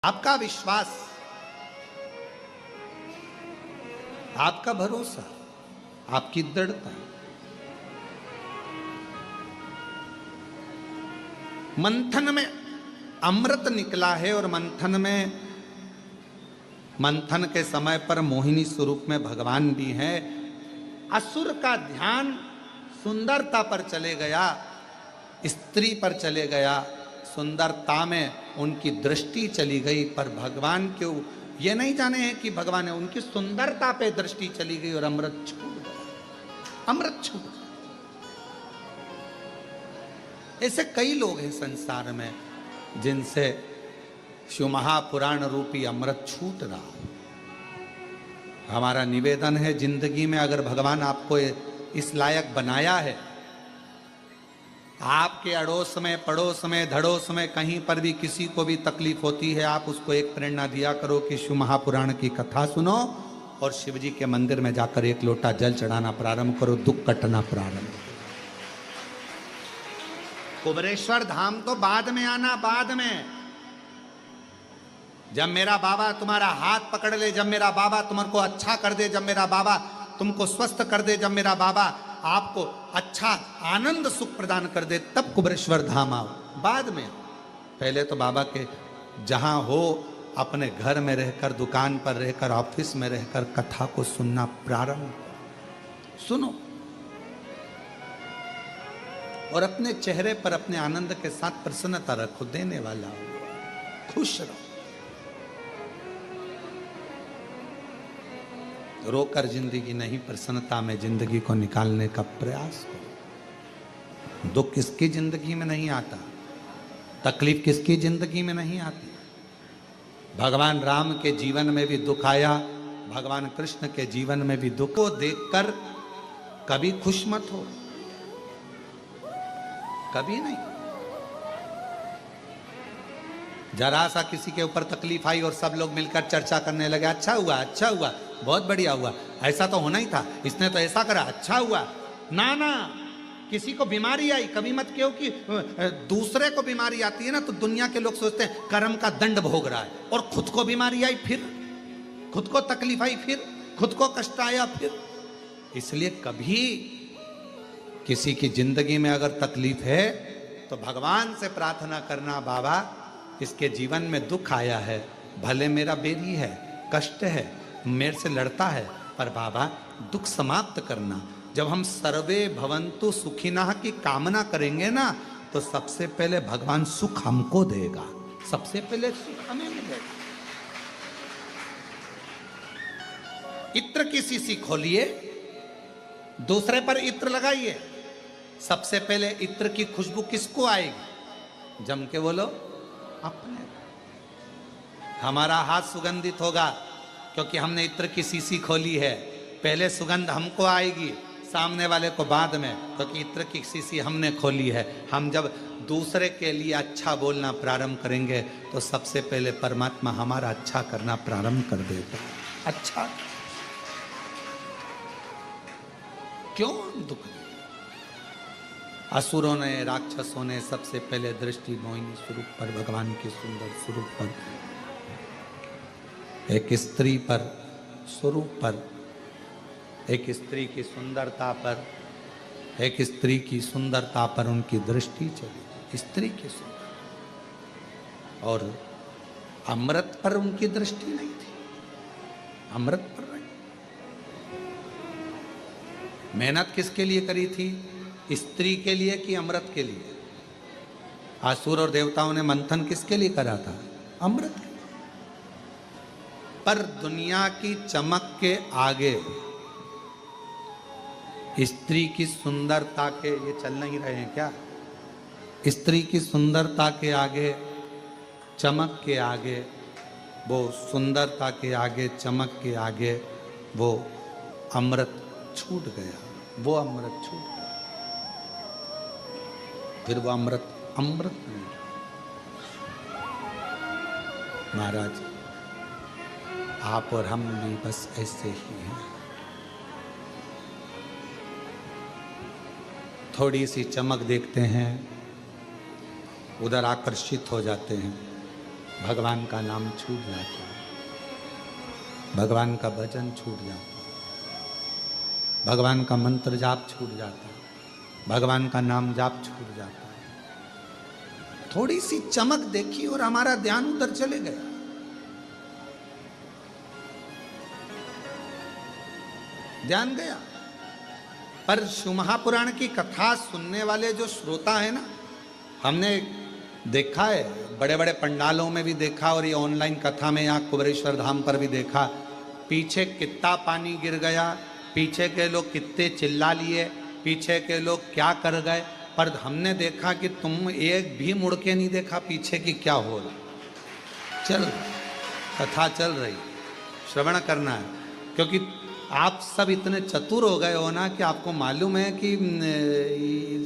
आपका विश्वास, आपका भरोसा, आपकी दृढ़ता। मंथन में अमृत निकला है और मंथन के समय पर मोहिनी स्वरूप में भगवान भी है। असुर का ध्यान सुंदरता पर चले गया, स्त्री पर चले गया, सुंदरता में उनकी दृष्टि चली गई। पर भगवान क्यों ये नहीं जाने हैं कि भगवान है, उनकी सुंदरता पे दृष्टि चली गई और अमृत छूट गया, अमृत छूट गया। ऐसे कई लोग हैं संसार में जिनसे शिव महापुराण रूपी अमृत छूट रहा। हमारा निवेदन है, जिंदगी में अगर भगवान आपको इस लायक बनाया है, आपके अड़ोस में, पड़ोस में, धड़ोस में कहीं पर भी किसी को भी तकलीफ होती है, आप उसको एक प्रेरणा दिया करो कि शिव महापुराण की कथा सुनो और शिव जी के मंदिर में जाकर एक लोटा जल चढ़ाना प्रारंभ करो, दुख कटना प्रारंभ करो। कुबरेश्वर धाम तो बाद में आना, बाद में। जब मेरा बाबा तुम्हारा हाथ पकड़ ले, जब मेरा बाबा तुमको अच्छा कर दे, जब मेरा बाबा तुमको स्वस्थ कर दे, जब मेरा बाबा आपको अच्छा आनंद सुख प्रदान कर दे, तब कुबरेश्वर धाम आओ, बाद में। पहले तो बाबा के जहां हो, अपने घर में रहकर, दुकान पर रहकर, ऑफिस में रहकर कथा को सुनना प्रारंभ सुनो और अपने चेहरे पर अपने आनंद के साथ प्रसन्नता रखो, देने वाला हो, खुश रहो। रोकर जिंदगी नहीं, प्रसन्नता में जिंदगी को निकालने का प्रयास करो। दुख किसकी जिंदगी में नहीं आता, तकलीफ किसकी जिंदगी में नहीं आती। भगवान राम के जीवन में भी दुख आया, भगवान कृष्ण के जीवन में भी दुख को देखकर कभी खुश मत हो, कभी नहीं। जरा सा किसी के ऊपर तकलीफ आई और सब लोग मिलकर चर्चा करने लगे, अच्छा हुआ, अच्छा हुआ, बहुत बढ़िया हुआ, ऐसा तो होना ही था, इसने तो ऐसा करा, अच्छा हुआ। ना ना, किसी को बीमारी आई कभी मत कहो कि दूसरे को बीमारी आती है ना तो दुनिया के लोग सोचते हैं कर्म का दंड भोग रहा है, और खुद को बीमारी आई फिर, खुद को तकलीफ आई फिर, खुद को कष्ट आया फिर। इसलिए कभी किसी की जिंदगी में अगर तकलीफ है तो भगवान से प्रार्थना करना, बाबा इसके जीवन में दुख आया है, भले मेरा बेरी है, कष्ट है, मेरे से लड़ता है, पर बाबा दुख समाप्त करना। जब हम सर्वे भवन्तु सुखिनः की कामना करेंगे ना, तो सबसे पहले भगवान सुख हमको देगा, सबसे पहले सुख हमें मिलेगा। इत्र की शीशी खोलिए, दूसरे पर इत्र लगाइए, सबसे पहले इत्र की खुशबू किसको आएगी? जम के बोलो, अपने। हमारा हाथ सुगंधित होगा क्योंकि हमने इत्र की शीशी खोली है। पहले सुगंध हमको आएगी, सामने वाले को बाद में, क्योंकि इत्र की शीशी हमने खोली है। हम जब दूसरे के लिए अच्छा बोलना प्रारंभ करेंगे तो सबसे पहले परमात्मा हमारा अच्छा करना प्रारंभ कर देगा। अच्छा क्यों दुख? असुरों ने, राक्षसों ने सबसे पहले दृष्टि मोहिनी स्वरूप पर, भगवान के सुंदर स्वरूप पर, एक स्त्री पर, स्वरूप पर, एक स्त्री की सुंदरता पर, एक स्त्री की सुंदरता पर उनकी दृष्टि चली, स्त्री की सुंदरता। और अमृत पर उनकी दृष्टि नहीं थी, अमृत पर नहीं। मेहनत किसके लिए करी थी? स्त्री के लिए कि अमृत के लिए? असुर और देवताओं ने मंथन किसके लिए करा था? अमृत के लिए। पर दुनिया की चमक के आगे, स्त्री की सुंदरता के, ये चल नहीं रहे हैं क्या? स्त्री की सुंदरता के आगे, चमक के आगे, वो सुंदरता के आगे, चमक के आगे वो अमृत छूट गया, वो अमृत छूट गया। फिर वो अमृत अमृत नहीं। महाराज, आप और हम भी बस ऐसे ही हैं, थोड़ी सी चमक देखते हैं, उधर आकर्षित हो जाते हैं, भगवान का नाम छूट जाता है, भगवान का भजन छूट जाता है, भगवान का मंत्र जाप छूट जाता है, भगवान का नाम जाप छूट जाता है। थोड़ी सी चमक देखी और हमारा ध्यान उधर चले गया। ध्यान गया। पर शिव महापुराण की कथा सुनने वाले जो श्रोता है ना, हमने देखा है, बड़े बड़े पंडालों में भी देखा और ये ऑनलाइन कथा में यहाँ कुबेरेश्वर धाम पर भी देखा, पीछे कितना पानी गिर गया, पीछे के लोग कितने चिल्ला लिए, पीछे के लोग क्या कर गए, पर हमने देखा कि तुम एक भी मुड़ के नहीं देखा पीछे की क्या हो रहा। चल कथा चल रही, श्रवण करना है, क्योंकि आप सब इतने चतुर हो गए हो ना कि आपको मालूम है कि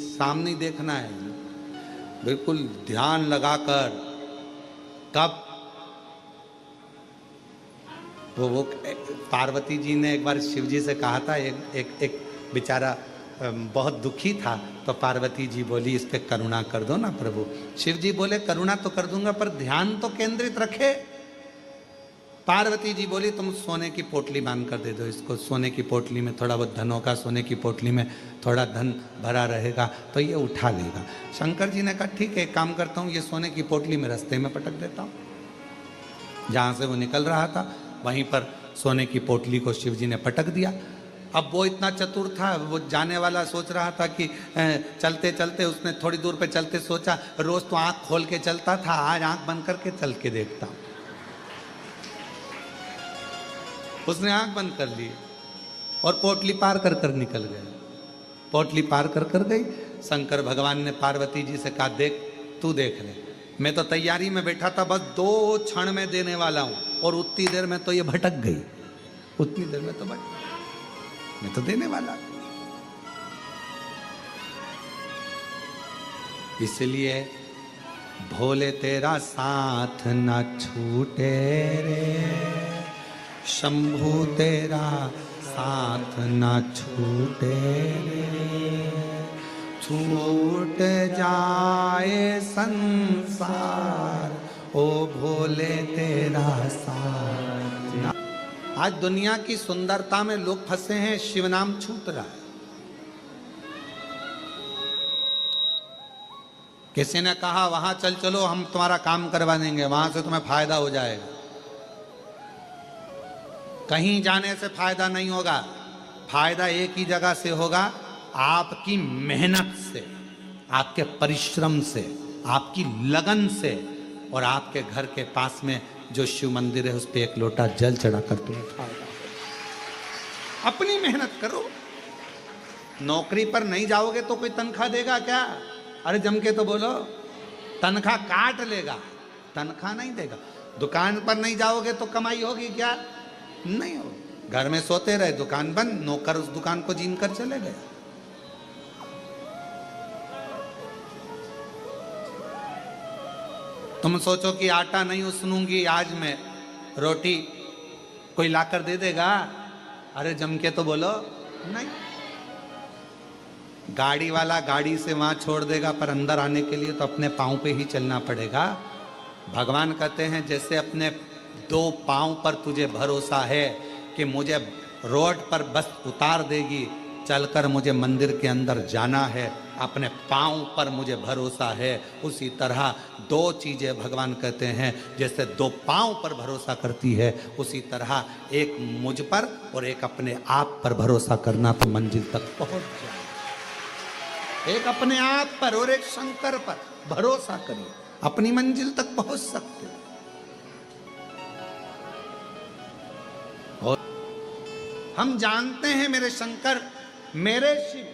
सामने देखना है, बिल्कुल ध्यान लगाकर। तब वो पार्वती जी ने एक बार शिव जी से कहा था, एक बेचारा बहुत दुखी था, तो पार्वती जी बोली इस पे करुणा कर दो ना प्रभु। शिव जी बोले करुणा तो कर दूंगा पर ध्यान तो केंद्रित रखे। पार्वती जी बोली तुम सोने की पोटली बांध कर दे दो इसको, सोने की पोटली में थोड़ा बहुत धन होगा, सोने की पोटली में थोड़ा धन भरा रहेगा तो ये उठा लेगा। शंकर जी ने कहा ठीक है, एक काम करता हूँ, ये सोने की पोटली में रास्ते में पटक देता हूँ। जहाँ से वो निकल रहा था वहीं पर सोने की पोटली को शिव जी ने पटक दिया। अब वो इतना चतुर था, वो जाने वाला सोच रहा था कि चलते चलते, उसने थोड़ी दूर पे चलते सोचा रोज तो आँख खोल के चलता था, आज आँख बंद करके चल के देखता हूँ। उसने आंख बंद कर ली और पोटली पार कर कर निकल गए। पोटली पार कर कर गई। शंकर भगवान ने पार्वती जी से कहा देख तू देख ले, मैं तो तैयारी में बैठा था, बस 2 क्षण में देने वाला हूं और उतनी देर में तो ये भटक गई, उतनी देर में तो मैं तो देने वाला। इसलिए भोले तेरा साथ न छूटे रे, शंभू तेरा साथ न छूटे रे, छूट जाए संसार ओ भोले तेरा साथ न। आज दुनिया की सुंदरता में लोग फंसे हैं, शिव नाम छूट रहा है। किसी ने कहा वहां चल चलो हम तुम्हारा काम करवा देंगे, वहां से तुम्हें फायदा हो जाएगा। कहीं जाने से फायदा नहीं होगा, फायदा एक ही जगह से होगा, आपकी मेहनत से, आपके परिश्रम से, आपकी लगन से, और आपके घर के पास में जो शिव मंदिर है उस पर एक लोटा जल चढ़ाकर तुम्हें फायदा हो। अपनी मेहनत करो। नौकरी पर नहीं जाओगे तो कोई तनख्वाह देगा क्या? अरे जम के तो बोलो, तनख्वाह काट लेगा, तनख्वाह नहीं देगा। दुकान पर नहीं जाओगे तो कमाई होगी क्या? नहीं हो। घर में सोते रहे, दुकान बंद, नौकर उस दुकान को जीन कर चले गए। तुम सोचो कि आटा नहीं उसनूंगी आज मैं, रोटी कोई लाकर दे देगा? अरे जम के तो बोलो नहीं। गाड़ी वाला गाड़ी से वहां छोड़ देगा, पर अंदर आने के लिए तो अपने पांव पे ही चलना पड़ेगा। भगवान कहते हैं जैसे अपने 2 पांव पर तुझे भरोसा है कि मुझे रोड पर बस उतार देगी, चलकर मुझे मंदिर के अंदर जाना है, अपने पांव पर मुझे भरोसा है, उसी तरह 2 चीजें भगवान कहते हैं जैसे 2 पांव पर भरोसा करती है, उसी तरह एक मुझ पर और एक अपने आप पर भरोसा करना तो मंजिल तक पहुंच जाए। एक अपने आप पर और एक शंकर पर भरोसा करिए, अपनी मंजिल तक पहुंच सकते हो। और हम जानते हैं मेरे शंकर, मेरे शिव,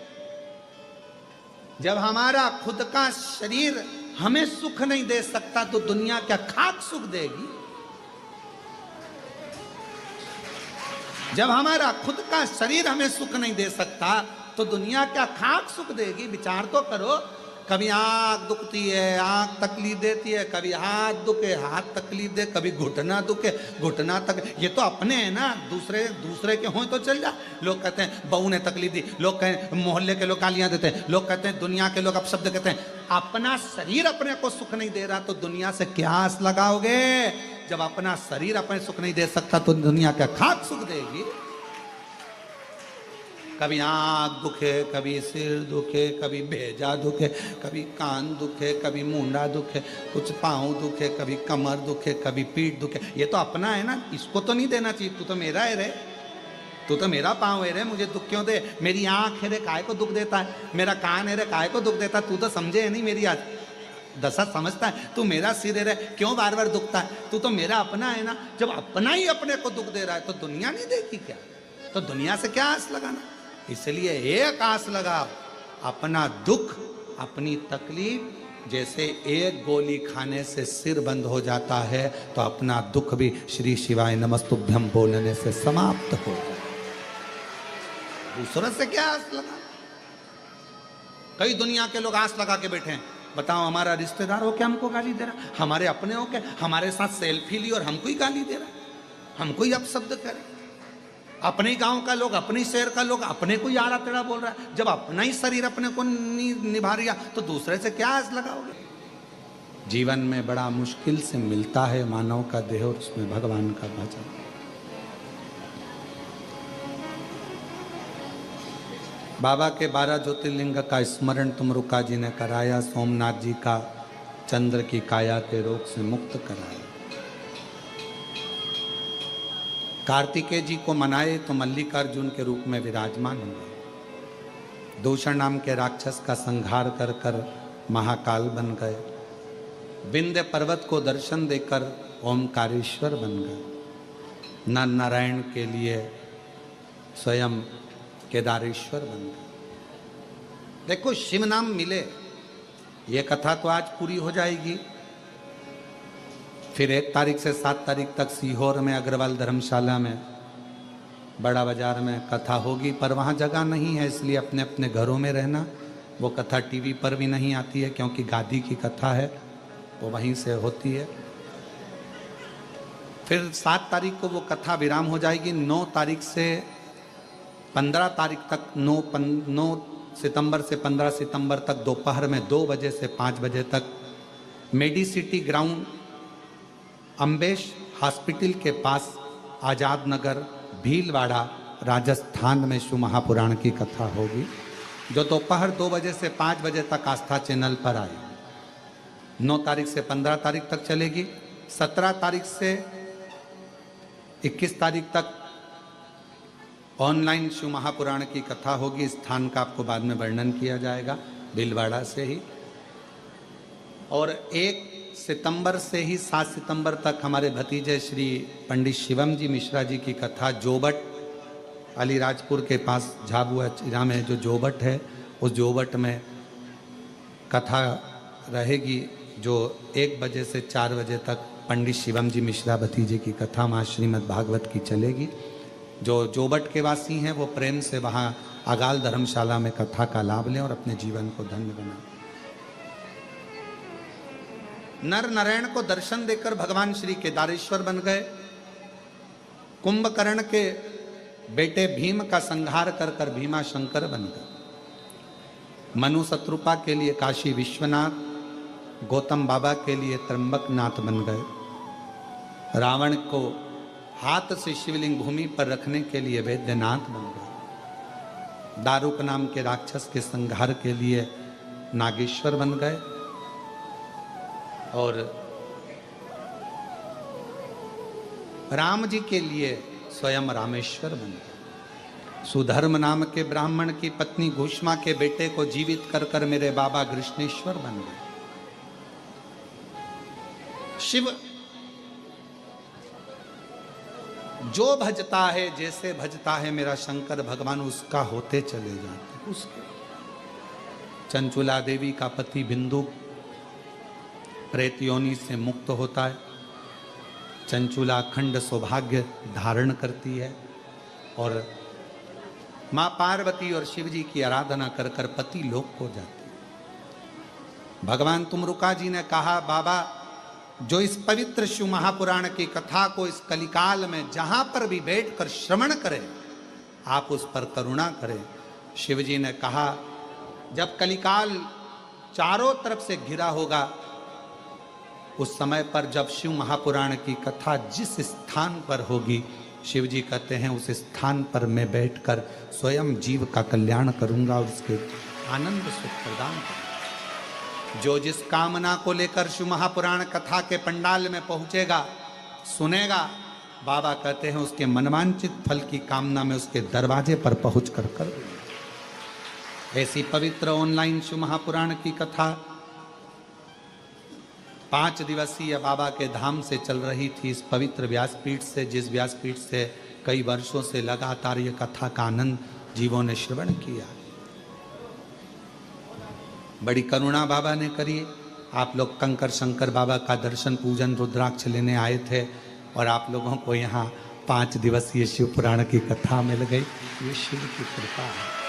जब हमारा खुद का शरीर हमें सुख नहीं दे सकता तो दुनिया क्या खाक सुख देगी? जब हमारा खुद का शरीर हमें सुख नहीं दे सकता तो दुनिया क्या खाक सुख देगी? विचार तो करो। कभी आंख दुखती है, आंख तकलीफ देती है, कभी हाथ दुखे, हाथ तकलीफ दे, कभी घुटना दुखे, घुटना तक। ये तो अपने हैं ना, दूसरे दूसरे के हों तो चल जा। लोग कहते हैं बहू ने तकलीफ दी, लोग कहें मोहल्ले के लोग गालियां देते हैं, लोग कहते हैं दुनिया के लोग अपशब्द कहते हैं। अपना शरीर अपने को सुख नहीं दे रहा तो दुनिया से क्या आस लगाओगे? जब अपना शरीर अपने सुख नहीं दे सकता तो दुनिया क्या खाक सुख देगी? कभी आँख दुखे, कभी सिर दुखे, कभी भेजा दुखे, कभी कान दुखे, कभी मुंडा दुखे, कुछ पाँव दुखे, कभी कमर दुखे, कभी पीठ दुखे। ये तो अपना है ना, इसको तो नहीं देना चाहिए। तू तो मेरा है रे, तू तो मेरा पाँव है रे, मुझे दुख क्यों दे? मेरी आँख है रे, काय को दुख देता है? मेरा कान है रे, काय को दुख देता है? तू तो समझे है नहीं मेरी आज दशा समझता है। तू मेरा सिर है रे, क्यों बार बार दुखता है? तू तो मेरा अपना है ना। जब अपना ही अपने को दुख दे रहा है तो दुनिया नहीं देगी क्या? तो दुनिया से क्या आस लगाना? इसलिए एक आस लगाओ, अपना दुख, अपनी तकलीफ। जैसे एक गोली खाने से सिर बंद हो जाता है तो अपना दुख भी श्री शिवाय नमस्तुभ्यम बोलने से समाप्त हो जाए। दूसरों से क्या आस लगा? कई दुनिया के लोग आस लगा के बैठे हैं। बताओ, हमारा रिश्तेदार हो क्या हमको गाली दे रहा? हमारे अपने हो क्या हमारे साथ सेल्फी ली और हमको ही गाली दे रहा? हमको ही अपशब्द करे? अपने ही गांव का लोग, अपने शहर का लोग अपने को ही आड़ा टेढ़ा बोल रहा है। जब अपना ही शरीर अपने को नहीं निभा रिया तो दूसरे से क्या आस लगाओगे? जीवन में बड़ा मुश्किल से मिलता है मानव का देह और उसमें भगवान का भजन। बाबा के 12 ज्योतिर्लिंग का स्मरण तुमरुका जी ने कराया। सोमनाथ जी का चंद्र की काया के रोग से मुक्त कराया। कार्तिकेय जी को मनाए तो मल्लिकार्जुन के रूप में विराजमान हुए। दूषण नाम के राक्षस का संहार कर कर महाकाल बन गए। विंध्य पर्वत को दर्शन देकर ओमकारेश्वर बन गए। नर नारायण के लिए स्वयं केदारेश्वर बन गए। देखो, शिव नाम मिले, ये कथा तो आज पूरी हो जाएगी। फिर 1 तारीख से 7 तारीख तक सीहोर में अग्रवाल धर्मशाला में बड़ा बाजार में कथा होगी, पर वहाँ जगह नहीं है, इसलिए अपने अपने घरों में रहना। वो कथा टीवी पर भी नहीं आती है क्योंकि गादी की कथा है, वो वहीं से होती है। फिर 7 तारीख को वो कथा विराम हो जाएगी। 9 तारीख से 15 तारीख तक 9 सितंबर से 15 सितंबर तक दोपहर में 2 बजे से 5 बजे तक मेडिसिटी ग्राउंड अम्बेश हॉस्पिटल के पास आजाद नगर भीलवाड़ा राजस्थान में शिव महापुराण की कथा होगी, जो दोपहर 2 बजे से 5 बजे तक आस्था चैनल पर आएगी। 9 तारीख से 15 तारीख तक चलेगी। 17 तारीख से 21 तारीख तक ऑनलाइन शिव महापुराण की कथा होगी। स्थान का आपको बाद में वर्णन किया जाएगा, भीलवाड़ा से ही। और 1 सितंबर से ही 7 सितंबर तक हमारे भतीजे श्री पंडित शिवम जी मिश्रा जी की कथा जोबट अलीराजपुर के पास झाबुआ चिरा में जो जोबट है, उस जोबट में कथा रहेगी, जो 1 बजे से 4 बजे तक पंडित शिवम जी मिश्रा भतीजे की कथा माँ श्रीमद् भागवत की चलेगी। जो जोबट के वासी हैं वो प्रेम से वहाँ अगाल धर्मशाला में कथा का लाभ लें और अपने जीवन को धन्य बनाएं। नर नारायण को दर्शन देकर भगवान श्री केदारेश्वर बन गए। कुंभकर्ण के बेटे भीम का संहार कर कर भीमा शंकर बन गए। मनु शत्रुपा के लिए काशी विश्वनाथ, गौतम बाबा के लिए त्र्यंबकनाथ बन गए। रावण को हाथ से शिवलिंग भूमि पर रखने के लिए वैद्यनाथ बन गए। दारुक नाम के राक्षस के संहार के लिए नागेश्वर बन गए। और राम जी के लिए स्वयं रामेश्वर बन गए। सुधर्म नाम के ब्राह्मण की पत्नी घुष्मा के बेटे को जीवित कर कर मेरे बाबा कृष्णेश्वर बन गए। शिव जो भजता है, जैसे भजता है मेरा शंकर भगवान, उसका होते चले जाते। उसके चंचुला देवी का पति बिंदु प्रेत योनि से मुक्त होता है। चंचुला अखंड सौभाग्य धारण करती है और माँ पार्वती और शिव जी की आराधना कर कर पति लोक को जाती है। भगवान तुमरुका जी ने कहा, बाबा जो इस पवित्र शिव महापुराण की कथा को इस कलिकाल में जहां पर भी बैठकर श्रवण करे, आप उस पर करुणा करें। शिव जी ने कहा, जब कलिकाल चारों तरफ से घिरा होगा, उस समय पर जब शिव महापुराण की कथा जिस स्थान पर होगी, शिव जी कहते हैं उस स्थान पर मैं बैठकर स्वयं जीव का कल्याण करूंगा और उसके आनंद सुख प्रदान करूंगा। जो जिस कामना को लेकर शिव महापुराण कथा के पंडाल में पहुंचेगा, सुनेगा, बाबा कहते हैं उसके मनवांचित फल की कामना में उसके दरवाजे पर पहुंच कर दूंगा। ऐसी पवित्र ऑनलाइन शिव महापुराण की कथा 5 दिवसीय बाबा के धाम से चल रही थी, इस पवित्र व्यासपीठ से, जिस व्यासपीठ से कई वर्षों से लगातार ये कथा का आनंद जीवों ने श्रवण किया। बड़ी करुणा बाबा ने करी। आप लोग कंकर शंकर बाबा का दर्शन पूजन रुद्राक्ष लेने आए थे और आप लोगों को यहाँ 5 दिवसीय शिव पुराण की कथा मिल गई। ये शिव की कृपा है।